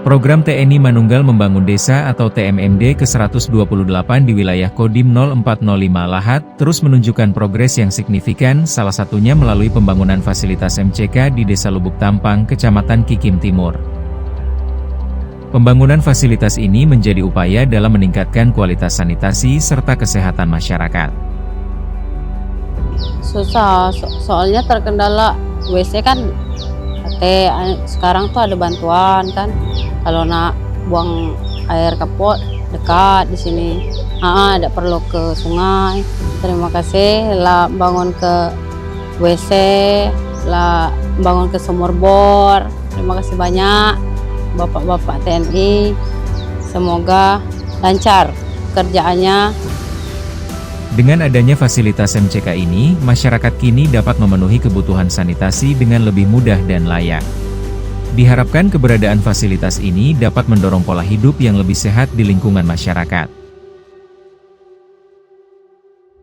Program TNI Manunggal Membangun Desa atau TMMD ke-128 di wilayah Kodim 0405 Lahat terus menunjukkan progres yang signifikan, salah satunya melalui pembangunan fasilitas MCK di Desa Lubuk Tampang, Kecamatan Kikim Timur. Pembangunan fasilitas ini menjadi upaya dalam meningkatkan kualitas sanitasi serta kesehatan masyarakat. Susah, soalnya terkendala WC kan, sekarang tuh ada bantuan kan. Kalau nak buang air kapot dekat di sini, tidak perlu ke sungai. Terima kasih lah bangun ke WC, lah bangun ke sumur bor. Terima kasih banyak Bapak-bapak TNI. Semoga lancar kerjaannya. Dengan adanya fasilitas MCK ini, masyarakat kini dapat memenuhi kebutuhan sanitasi dengan lebih mudah dan layak. Diharapkan keberadaan fasilitas ini dapat mendorong pola hidup yang lebih sehat di lingkungan masyarakat.